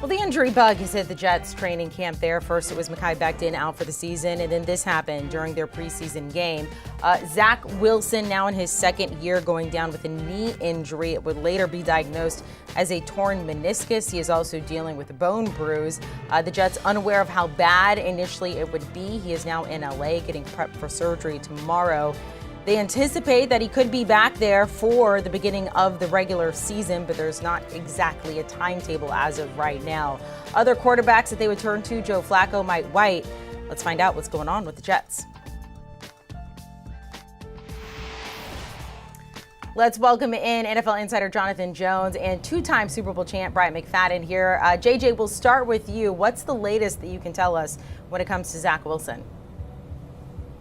Well, the injury bug has hit the Jets training camp there. First, it was Mekhi Becton out for the season, and then this happened during their preseason game. Zach Wilson, now in his second year, going down with a knee injury. It would later be diagnosed as a torn meniscus. He is also dealing with a bone bruise. The Jets, unaware of how bad initially it would be. He is now in LA getting prepped for surgery tomorrow. They anticipate that he could be back there for the beginning of the regular season, but there's not exactly a timetable as of right now. Other quarterbacks that they would turn to, Joe Flacco, Mike White. Let's find out what's going on with the Jets. Let's welcome in NFL insider Jonathan Jones and two-time Super Bowl champ Bryant McFadden here. JJ, we'll start with you. What's the latest that you can tell us when it comes to Zach Wilson?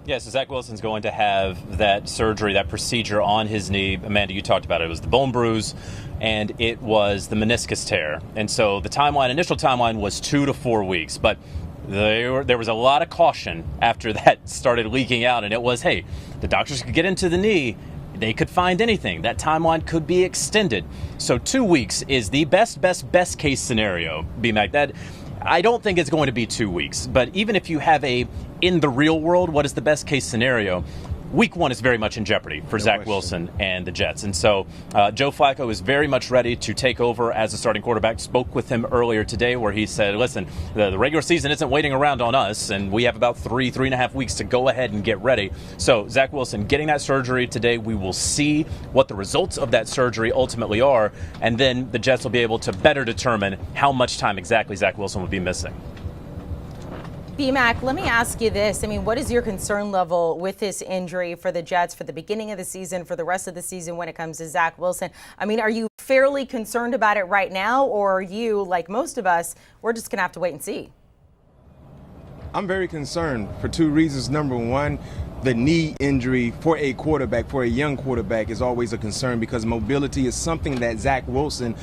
Yeah, so Zach Wilson's going to have that surgery, that procedure on his knee. Amanda, you talked about it. It was the bone bruise, and it was the meniscus tear. And so the initial timeline was 2 to 4 weeks. But there was a lot of caution after that started leaking out, and it was, hey, the doctors could get into the knee. They could find anything. That timeline could be extended. So 2 weeks is the best case scenario, B-Mac. That I don't think it's going to be 2 weeks, but even if you have in the real world, what is the best case scenario? Week 1 is very much in jeopardy for Zach Wilson and the Jets. And so Joe Flacco is very much ready to take over as a starting quarterback. Spoke with him earlier today where he said, listen, the regular season isn't waiting around on us, and we have about 3.5 weeks to go ahead and get ready. So Zach Wilson getting that surgery today. We will see what the results of that surgery ultimately are, and then the Jets will be able to better determine how much time exactly Zach Wilson will be missing. B-Mac, let me ask you this. I mean, what is your concern level with this injury for the Jets for the beginning of the season, for the rest of the season when it comes to Zach Wilson? I mean, are you fairly concerned about it right now, or are you, like most of us, we're just going to have to wait and see? I'm very concerned for two reasons. Number one, the knee injury for a quarterback, for a young quarterback, is always a concern because mobility is something that Zach Wilson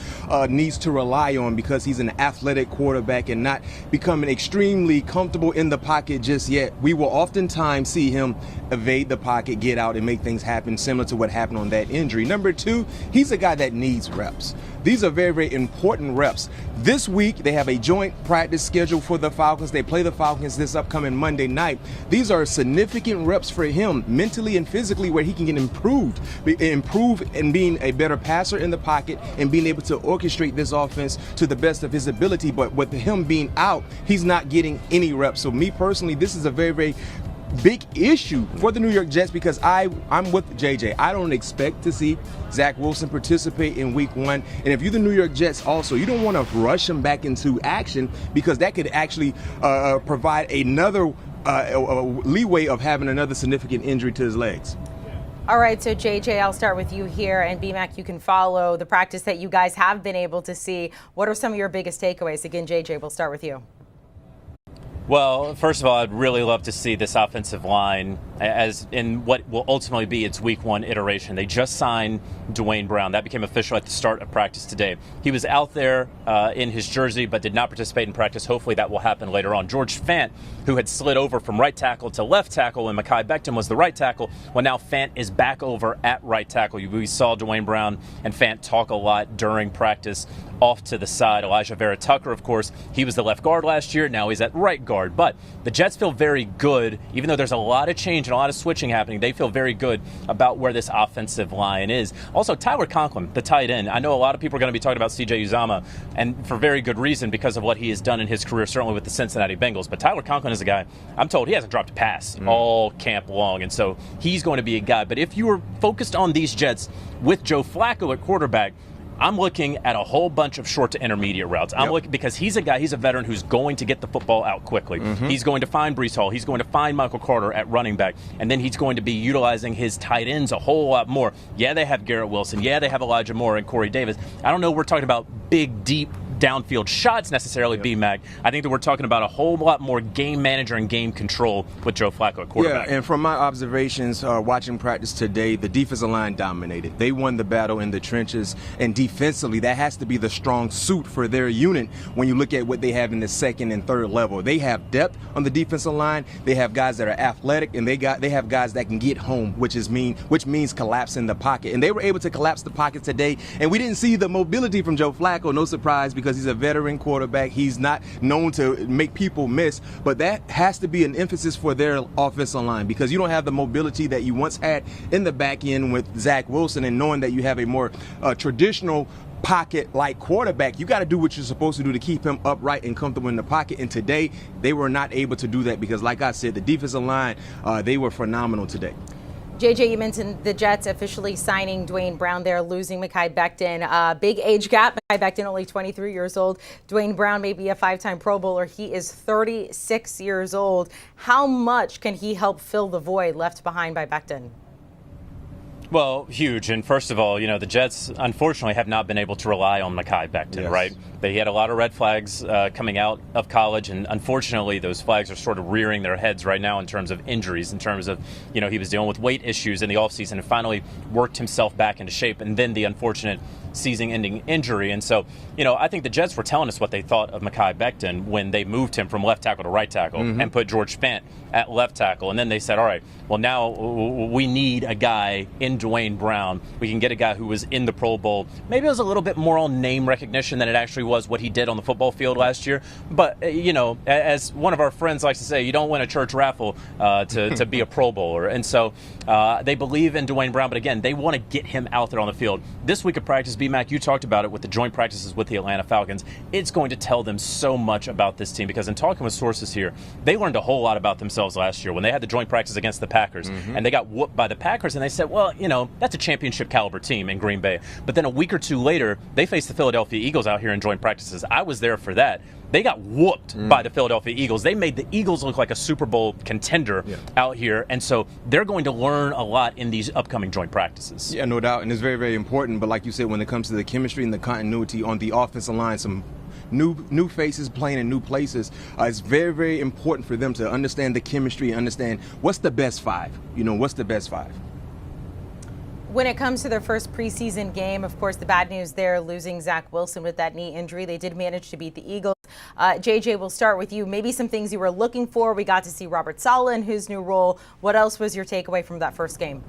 needs to rely on because he's an athletic quarterback and not becoming extremely comfortable in the pocket just yet. We will oftentimes see him evade the pocket, get out, and make things happen similar to what happened on that injury. Number two, he's a guy that needs reps. These are very, very important reps. This week, they have a joint practice schedule for the Falcons. They play the Falcons this upcoming Monday night. These are significant reps for him mentally and physically where he can get improve in being a better passer in the pocket and being able to orchestrate this offense to the best of his ability. But with him being out, he's not getting any reps. So me personally, this is a very, very big issue for the New York Jets because I'm with JJ. I don't expect to see Zach Wilson participate in week 1. And if you're the New York Jets also, you don't want to rush him back into action because that could actually provide another leeway of having another significant injury to his legs. All right, so JJ, I'll start with you here, and BMAC, you can follow the practice that you guys have been able to see. What are some of your biggest takeaways? Again, JJ, we'll start with you. Well, first of all, I'd really love to see this offensive line as in what will ultimately be its week 1 iteration. They just signed Dwayne Brown. That became official at the start of practice today. He was out there in his jersey but did not participate in practice. Hopefully that will happen later on. George Fant, who had slid over from right tackle to left tackle when Mekhi Becton was the right tackle, well, now Fant is back over at right tackle. We saw Dwayne Brown and Fant talk a lot during practice off to the side. Elijah Vera-Tucker, of course, he was the left guard last year. Now he's at right guard. But the Jets feel very good, even though there's a lot of change and a lot of switching happening, they feel very good about where this offensive line is. Also, Tyler Conklin, the tight end. I know a lot of people are going to be talking about C.J. Uzomah, and for very good reason because of what he has done in his career, certainly with the Cincinnati Bengals. But Tyler Conklin is a guy, I'm told he hasn't dropped a pass all camp long, and so he's going to be a guy. But if you were focused on these Jets with Joe Flacco at quarterback, I'm looking at a whole bunch of short to intermediate routes. I'm looking because he's a guy, he's a veteran who's going to get the football out quickly. He's going to find Breece Hall. He's going to find Michael Carter at running back. And then he's going to be utilizing his tight ends a whole lot more. Yeah, they have Garrett Wilson. Yeah, they have Elijah Moore and Corey Davis. I don't know we're talking about big, deep downfield shots necessarily, B-Mac. I think that we're talking about a whole lot more game manager and game control with Joe Flacco at quarterback. Yeah, and from my observations watching practice today, the defensive line dominated. They won the battle in the trenches, and defensively, that has to be the strong suit for their unit when you look at what they have in the second and third level. They have depth on the defensive line. They have guys that are athletic, and they have guys that can get home, which means collapsing the pocket. And they were able to collapse the pocket today, and we didn't see the mobility from Joe Flacco, no surprise, because because he's a veteran quarterback. He's not known to make people miss, but that has to be an emphasis for their offensive line because you don't have the mobility that you once had in the back end with Zach Wilson, and knowing that you have a more traditional pocket-like quarterback, you got to do what you're supposed to do to keep him upright and comfortable in the pocket. And today, they were not able to do that because, like I said, the defensive line, they were phenomenal today. JJ, you mentioned the Jets officially signing Dwayne Brown there, losing Mekhi Becton. Big age gap. Mekhi Becton only 23 years old. Dwayne Brown may be a 5-time Pro Bowler. He is 36 years old. How much can he help fill the void left behind by Becton? Well, huge. And first of all, the Jets, unfortunately, have not been able to rely on Mekhi Becton, yes. right? They had a lot of red flags coming out of college, and unfortunately, those flags are sort of rearing their heads right now in terms of injuries, in terms of, he was dealing with weight issues in the offseason and finally worked himself back into shape, and then the unfortunate season-ending injury. And so, I think the Jets were telling us what they thought of Mekhi Becton when they moved him from left tackle to right tackle and put George Fant at left tackle. And then they said, all right, well, now we need a guy in Dwayne Brown. We can get a guy who was in the Pro Bowl. Maybe it was a little bit more on name recognition than it actually was what he did on the football field last year. But, as one of our friends likes to say, you don't win a church raffle to be a Pro Bowler. And so they believe in Dwayne Brown. But, again, they want to get him out there on the field. This week of practice, B-Mac, you talked about it with the joint practices with the Atlanta Falcons. It's going to tell them so much about this team because in talking with sources here, they learned a whole lot about themselves last year when they had the joint practice against the Packers. And they got whooped by the Packers, and they said, well, that's a championship caliber team in Green Bay. But then a week or two later, they faced the Philadelphia Eagles out here in joint practices. I was there for that. They got whooped by the Philadelphia Eagles. They made the Eagles look like a Super Bowl contender out here. And so they're going to learn a lot in these upcoming joint practices. Yeah, no doubt. And it's very, very important. But like you said, when it comes to the chemistry and the continuity on the offensive line, some new faces playing in new places, it's very, very important for them to understand the chemistry and understand what's the best five. What's the best five. When it comes to their first preseason game, of course, the bad news there, losing Zach Wilson with that knee injury. They did manage to beat the Eagles. JJ, we'll start with you. Maybe some things you were looking for. We got to see Robert Saleh in his new role. What else was your takeaway from that first game?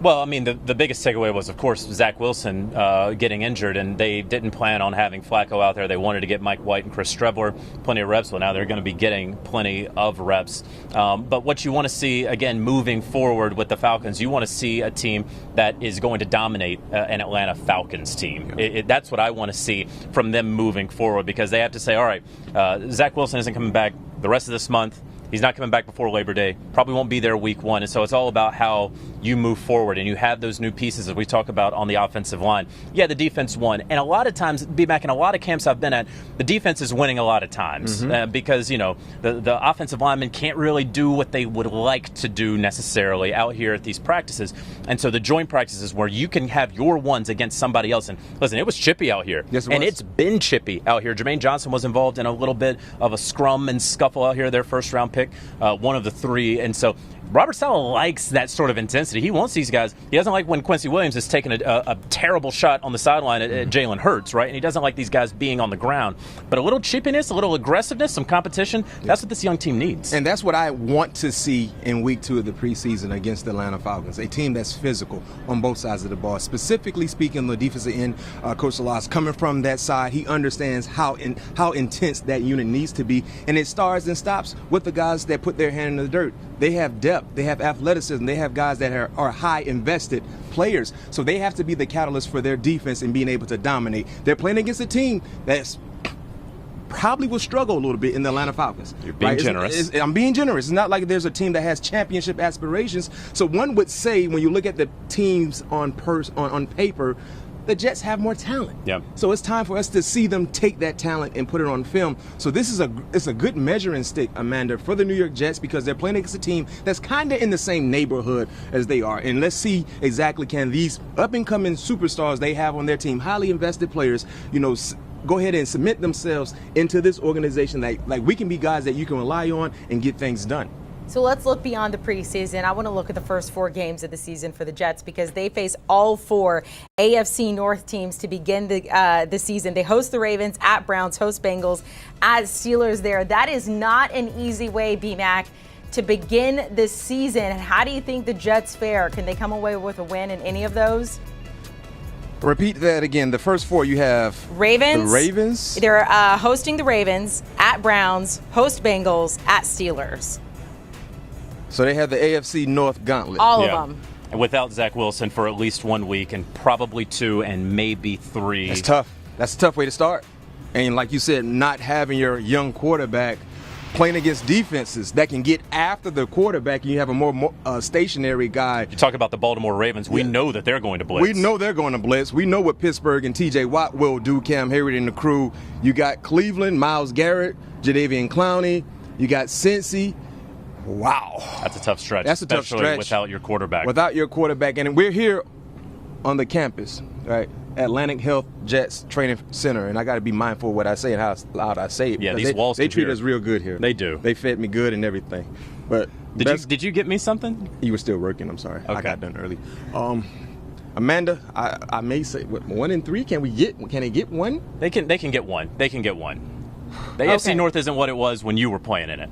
Well, I mean, the biggest takeaway was, of course, Zach Wilson getting injured, and they didn't plan on having Flacco out there. They wanted to get Mike White and Chris Strebler plenty of reps. Well, now they're going to be getting plenty of reps. But what you want to see, again, moving forward with the Falcons, you want to see a team that is going to dominate an Atlanta Falcons team. That's what I want to see from them moving forward because they have to say, all right, Zach Wilson isn't coming back the rest of this month. He's not coming back before Labor Day. Probably won't be there week one. And so it's all about how you move forward and you have those new pieces that we talk about on the offensive line. Yeah, the defense won. And a lot of times, B-Mac, in a lot of camps I've been at, the defense is winning a lot of times because, the offensive linemen can't really do what they would like to do necessarily out here at these practices. And so the joint practices where you can have your ones against somebody else. And listen, it was chippy out here. Yes, and it's been chippy out here. Jermaine Johnson was involved in a little bit of a scrum and scuffle out here, their first round pick. One of the three. And so Robert Saleh likes that sort of intensity. He wants these guys. He doesn't like when Quincy Williams is taking a terrible shot on the sideline at Jalen Hurts, right? And he doesn't like these guys being on the ground. But a little chippiness, a little aggressiveness, some competition, that's what this young team needs. And that's what I want to see in week 2 of the preseason against the Atlanta Falcons, a team that's physical on both sides of the ball. Specifically speaking, on the defensive end, Coach Salas coming from that side, he understands how intense that unit needs to be. And it starts and stops with the guys that put their hand in the dirt. They have depth, they have athleticism, they have guys that are high invested players. So they have to be the catalyst for their defense and being able to dominate. They're playing against a team that's probably will struggle a little bit in the Atlanta Falcons. You're being generous. I'm being generous. It's not like there's a team that has championship aspirations. So one would say when you look at the teams on paper, the Jets have more talent. Yep. So it's time for us to see them take that talent and put it on film. So this is a good measuring stick, Amanda, for the New York Jets because they're playing against a team that's kind of in the same neighborhood as they are. And let's see exactly can these up-and-coming superstars they have on their team, highly invested players, go ahead and submit themselves into this organization like we can be guys that you can rely on and get things done. So let's look beyond the preseason. I want to look at the first 4 games of the season for the Jets because they face all 4 AFC North teams to begin the season. They host the Ravens, at Browns, host Bengals, at Steelers there. That is not an easy way, B-Mac, to begin this season. How do you think the Jets fare? Can they come away with a win in any of those? Repeat that again. The first 4 you have Ravens. The Ravens. They're hosting the Ravens, at Browns, host Bengals, at Steelers. So they have the AFC North gauntlet. All of them. And without Zach Wilson for at least 1 week and probably 2 and maybe 3. That's tough. That's a tough way to start. And like you said, not having your young quarterback playing against defenses that can get after the quarterback, and you have a more stationary guy. You talk about the Baltimore Ravens. We know that they're going to blitz. We know they're going to blitz. We know what Pittsburgh and T.J. Watt will do, Cam Hayward and the crew. You got Cleveland, Myles Garrett, Jadeveon Clowney. You got Cincy. Wow. That's a tough stretch. That's a tough stretch. Especially without your quarterback. Without your quarterback. And we're here on the campus, right? Atlantic Health Jets Training Center, and I got to be mindful of what I say and how loud I say it. Yeah, these walls. They treat us real good here. They do. They fed me good and everything. But did you get me something? You were still working. I'm sorry. Okay. I got done early. Amanda, I may say 1 and 3. Can they get one? They can get one. They can get one. The AFC North isn't what it was when you were playing in it.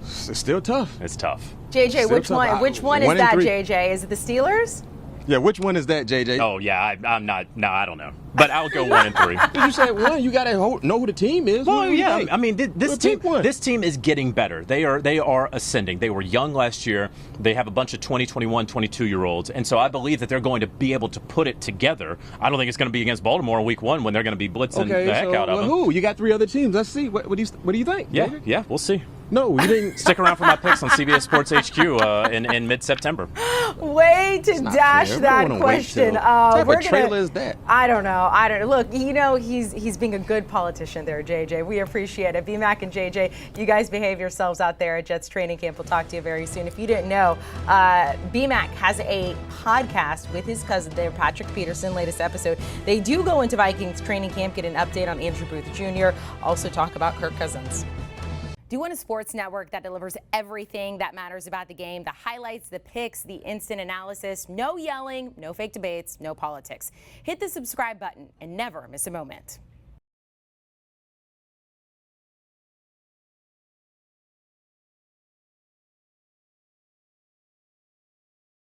It's still tough. It's tough. JJ, Still which tough. one? Which one is that, JJ? Is it the Steelers? Yeah, which one is that, JJ? Oh yeah, I'm not. No, I don't know. But I'll go 1 and 3. You said 1. You gotta know who the team is. Well, yeah. I mean, this team is getting better. They are ascending. They were young last year. They have a bunch of 20, 21, 22-year-olds, and so I believe that they're going to be able to put it together. I don't think it's going to be against Baltimore in Week 1 when they're going to be blitzing the heck out of them. Who? You got 3 other teams. Let's see. What do you think? Yeah, JJ? yeah. We'll see. No, you didn't. Stick around for my picks on CBS Sports HQ in mid-September. Way to dash that question. What type of trailer is that? I don't know. Look, he's being a good politician there, JJ. We appreciate it. BMAC and JJ, you guys behave yourselves out there at Jets Training Camp. We'll talk to you very soon. If you didn't know, BMAC has a podcast with his cousin there, Patrick Peterson, latest episode. They do go into Vikings Training Camp, get an update on Andrew Booth Jr., also talk about Kirk Cousins. Do you want a sports network that delivers everything that matters about the game? The highlights, the picks, the instant analysis, no yelling, no fake debates, no politics. Hit the subscribe button and never miss a moment.